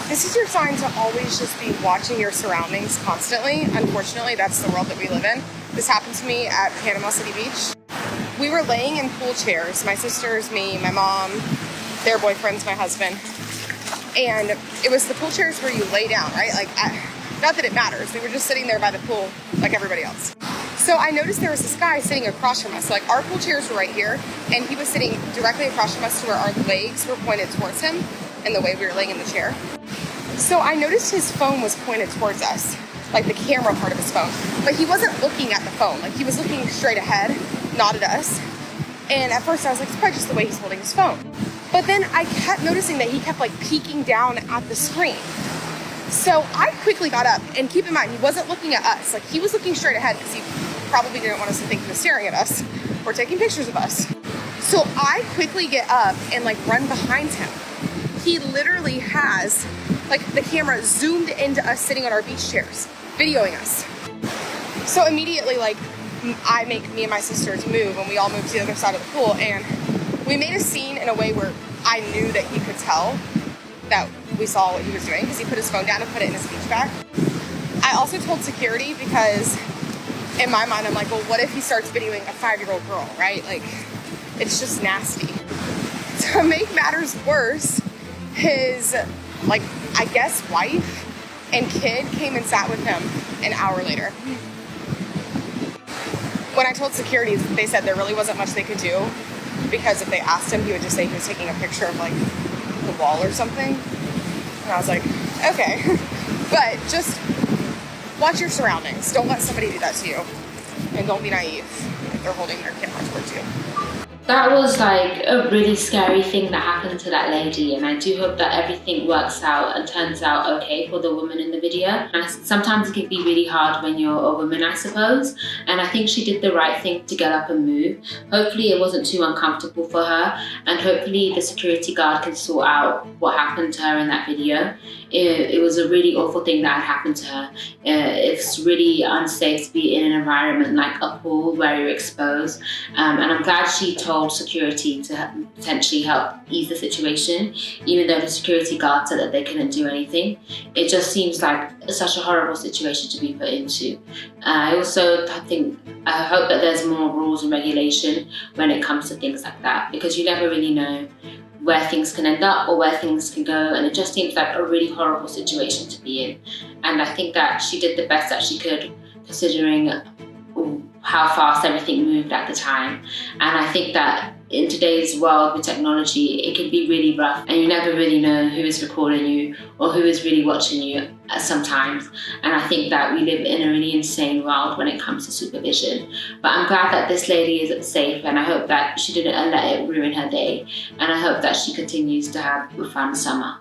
This is your sign to always just be watching your surroundings constantly. Unfortunately, that's the world that we live in. This happened to me at Panama City Beach. We were laying in pool chairs, my sisters, me, my mom, their boyfriends, my husband. And it was the pool chairs where you lay down, right? Like, not that it matters. We were just sitting there by the pool like everybody else. So I noticed there was this guy sitting across from us. So like our pool chairs were right here, and he was sitting directly across from us to where our legs were pointed towards him and the way we were laying in the chair. So I noticed his phone was pointed towards us, like the camera part of his phone. But he wasn't looking at the phone. Like he was looking straight ahead, not at us. And at first I was like, it's probably just the way he's holding his phone. But then I kept noticing that he kept like peeking down at the screen. So I quickly got up, and keep in mind, he wasn't looking at us. Like he was looking straight ahead because he probably didn't want us to think he was staring at us or taking pictures of us. So I quickly get up and like run behind him. He literally has like the camera zoomed into us sitting on our beach chairs, videoing us. So immediately, like I make me and my sisters move, and we all move to the other side of the pool, and we made a scene in a way where I knew that he could tell that we saw what he was doing because he put his phone down and put it in his beach bag. I also told security because in my mind, I'm like, well, what if he starts videoing a 5-year-old girl, right? Like, it's just nasty. To make matters worse, his, like, I guess wife and kid came and sat with him an hour later. When I told security, they said there really wasn't much they could do because if they asked him, he would just say he was taking a picture of, like, the wall or something. And I was like, okay. But just watch your surroundings. Don't let somebody do that to you. And don't be naive if they're holding their camera towards you. That was like a really scary thing that happened to that lady, and I do hope that everything works out and turns out okay for the woman in the video. And sometimes it can be really hard when you're a woman, I suppose, and I think she did the right thing to get up and move. Hopefully it wasn't too uncomfortable for her, and hopefully the security guard can sort out what happened to her in that video. It was a really awful thing that had happened to her. It's really unsafe to be in an environment like a pool where you're exposed, and I'm glad she told security to potentially help ease the situation, even though the security guard said that they couldn't do anything. It just seems like such a horrible situation to be put into. I also I hope that there's more rules and regulation when it comes to things like that, because you never really know where things can end up or where things can go, and it just seems like a really horrible situation to be in. And I think that she did the best that she could, considering how fast everything moved at the time. And I think that in today's world with technology, it can be really rough, and you never really know who is recording you or who is really watching you sometimes. And I think that we live in a really insane world when it comes to supervision. But I'm glad that this lady is safe, and I hope that she didn't let it ruin her day. And I hope that she continues to have a fun summer.